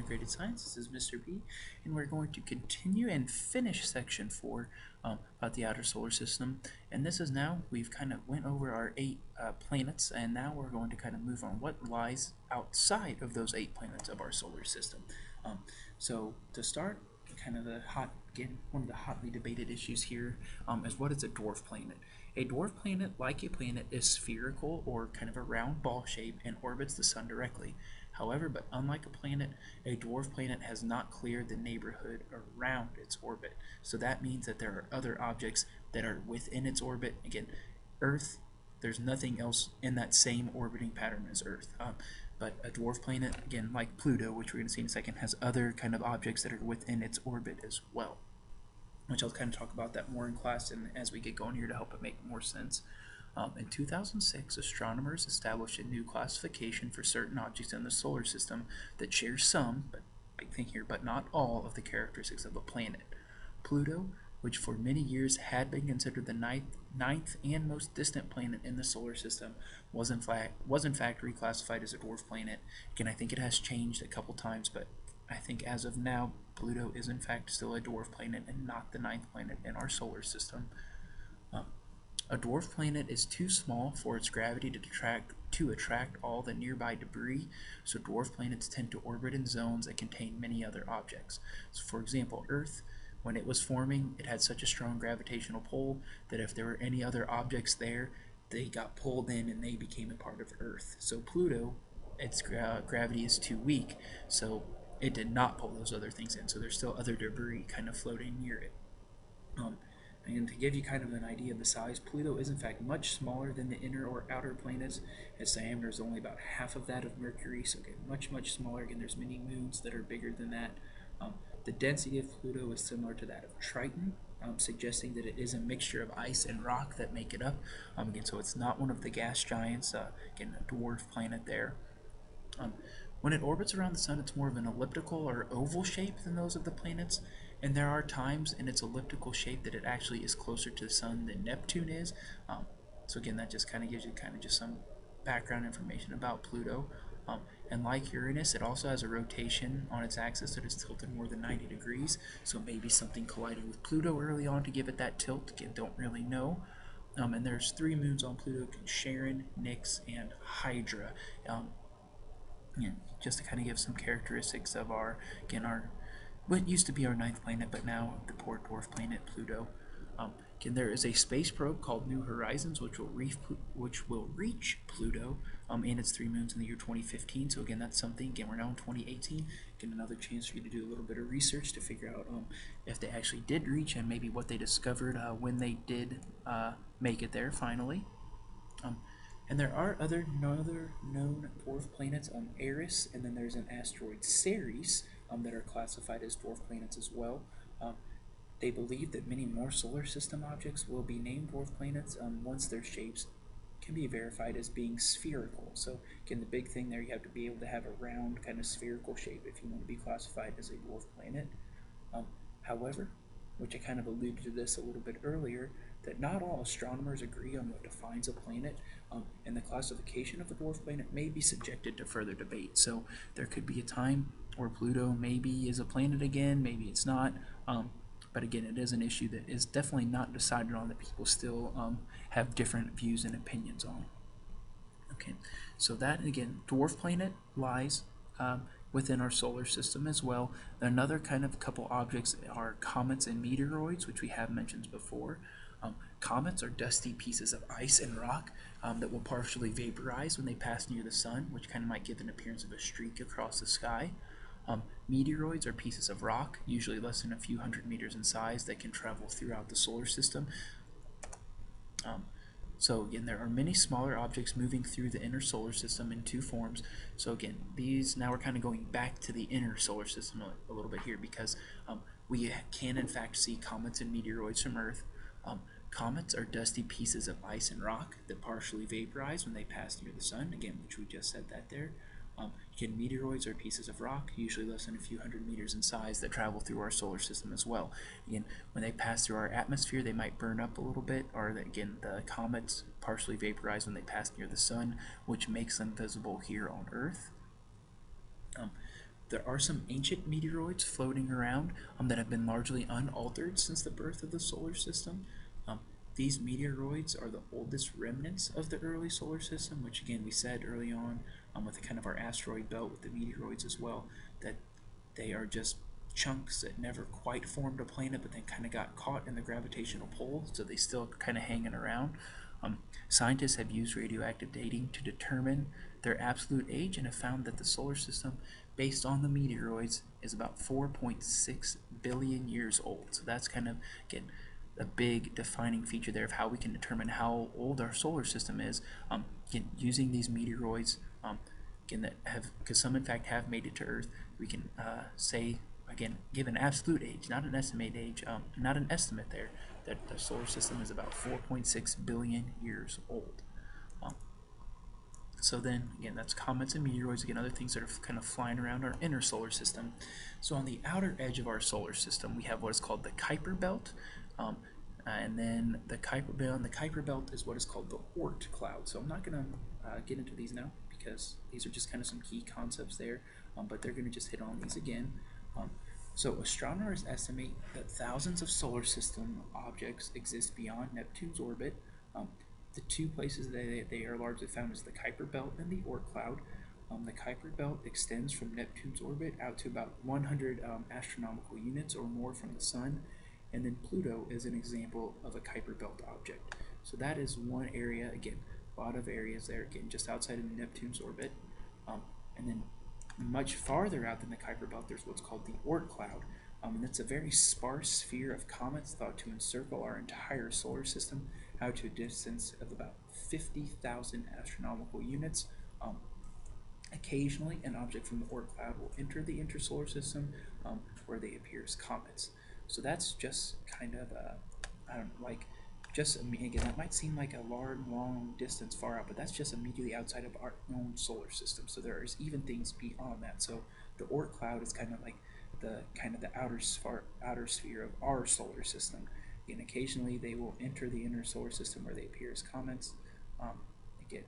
Integrated Science. This is Mr. B, and we're going to continue and finish section 4 about the outer solar system. And this is now, we've kind of went over our 8 planets, and now we're going to kind of move on what lies outside of those 8 planets of our solar system. So to start, kind of one of the hotly debated issues here is what is a dwarf planet? A dwarf planet, like a planet, is spherical or kind of a round ball shape and orbits the sun directly. However, but unlike a planet, a dwarf planet has not cleared the neighborhood around its orbit. So that means that there are other objects that are within its orbit. Again, Earth, there's nothing else in that same orbiting pattern as Earth. But a dwarf planet, again, like Pluto, which we're going to see in a second, has other kind of objects that are within its orbit as well, which I'll kind of talk about that more in class and as we get going here to help it make more sense. In 2006, astronomers established a new classification for certain objects in the solar system that share some, but big thing here, but not all of the characteristics of a planet. Pluto, which for many years had been considered the ninth and most distant planet in the solar system, was in fact reclassified as a dwarf planet. Again, I think it has changed a couple times, but I think as of now, Pluto is in fact still a dwarf planet and not the 9th planet in our solar system. A dwarf planet is too small for its gravity to attract all the nearby debris, so dwarf planets tend to orbit in zones that contain many other objects. So for example, Earth, when it was forming, it had such a strong gravitational pull that if there were any other objects there, they got pulled in and they became a part of Earth. So Pluto, its gravity is too weak, so it did not pull those other things in, so there's still other debris kind of floating near it. And to give you kind of an idea of the size, Pluto is in fact much smaller than the inner or outer planets. Its diameter is only about half of that of Mercury, so again, much smaller. Again, there's many moons that are bigger than that. The density of Pluto is similar to that of Triton, suggesting that it is a mixture of ice and rock that make it up. Again, so it's not one of the gas giants, again, a dwarf planet there. When it orbits around the sun, it's more of an elliptical or oval shape than those of the planets, and there are times in its elliptical shape that it actually is closer to the sun than Neptune is. So again, that just kind of gives you kind of just some background information about Pluto. And like Uranus, it also has a rotation on its axis that is tilted more than 90 degrees, so maybe something collided with Pluto early on to give it that tilt. Again, don't really know. And there's 3 moons on Pluto: Charon, Nix, and Hydra. Yeah, just to kind of give some characteristics of what used to be our 9th planet, but now the poor dwarf planet Pluto. Again, there is a space probe called New Horizons, which will reach Pluto and its 3 moons in the year 2015. So again, that's something. Again, we're now in 2018. Again, another chance for you to do a little bit of research to figure out if they actually did reach and maybe what they discovered when they did make it there finally. And there are other known dwarf planets, Eris, and then there's an asteroid Ceres that are classified as dwarf planets as well. They believe that many more solar system objects will be named dwarf planets once their shapes can be verified as being spherical. So again, the big thing there, you have to be able to have a round kind of spherical shape if you want to be classified as a dwarf planet. However, which I kind of alluded to this a little bit earlier, that not all astronomers agree on what defines a planet, and the classification of a dwarf planet may be subjected to further debate. So there could be a time where Pluto maybe is a planet again, maybe it's not, but again, it is an issue that is definitely not decided on, that people still have different views and opinions on. Okay, so that, again, dwarf planet lies within our solar system as well. Another kind of couple objects are comets and meteoroids, which we have mentioned before. Comets are dusty pieces of ice and rock that will partially vaporize when they pass near the sun, which kind of might give an appearance of a streak across the sky. Meteoroids are pieces of rock, usually less than a few hundred meters in size, that can travel throughout the solar system. So again, there are many smaller objects moving through the inner solar system in 2 forms. So again, now we're kind of going back to the inner solar system a little bit here, because we can in fact see comets and meteoroids from Earth. Comets are dusty pieces of ice and rock that partially vaporize when they pass near the sun, again, which we just said that there. Again, meteoroids are pieces of rock, usually less than a few hundred meters in size, that travel through our solar system as well. Again, when they pass through our atmosphere, they might burn up a little bit, or again, the comets partially vaporize when they pass near the sun, which makes them visible here on Earth. There are some ancient meteoroids floating around that have been largely unaltered since the birth of the solar system. Um, these meteoroids are the oldest remnants of the early solar system, which again we said early on with kind of our asteroid belt with the meteoroids as well, that they are just chunks that never quite formed a planet but then kind of got caught in the gravitational pull, so they still kind of hanging around. Scientists have used radioactive dating to determine their absolute age and have found that the solar system, based on the meteoroids, is about 4.6 billion years old. So that's kind of, again, a big defining feature there of how we can determine how old our solar system is. Again, using these meteoroids, again, that have, because some in fact have made it to Earth, we can say, again, give an absolute age, not an estimated age, not an estimate there, that the solar system is about 4.6 billion years old. So then, again, that's comets and meteoroids, again, other things that are kind of flying around our inner solar system. So on the outer edge of our solar system, we have what is called the Kuiper Belt, and then the Kuiper Belt is what is called the Oort cloud. So I'm not going to get into these now because these are just kind of some key concepts there, but they're going to just hit on these again. So astronomers estimate that thousands of solar system objects exist beyond Neptune's orbit. The two places they are largely found is the Kuiper Belt and the Oort cloud. The Kuiper Belt extends from Neptune's orbit out to about 100 astronomical units or more from the Sun, and then Pluto is an example of a Kuiper Belt object. So that is one area, again, a lot of areas there, again, just outside of Neptune's orbit. And then much farther out than the Kuiper Belt, there's what's called the Oort cloud, and it's a very sparse sphere of comets thought to encircle our entire solar system out to a distance of about 50,000 astronomical units. Occasionally, an object from the Oort cloud will enter the intersolar system where they appear as comets. So that's just kind of, I don't know, like, just, again, that might seem like a long distance far out, but that's just immediately outside of our own solar system. So there is even things beyond that. So the Oort cloud is kind of like the outer sphere of our solar system. And occasionally they will enter the inner solar system where they appear as comets. Again,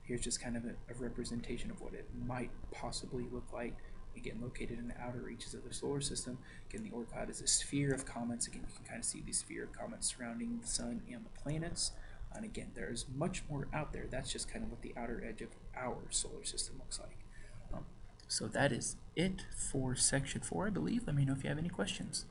here's just kind of a representation of what it might possibly look like. Again, located in the outer reaches of the solar system. Again, the Oort cloud is a sphere of comets. Again, you can kind of see the sphere of comets surrounding the Sun and the planets. And again, there's much more out there. That's just kind of what the outer edge of our solar system looks like. So that is it for section 4, I believe. Let me know if you have any questions.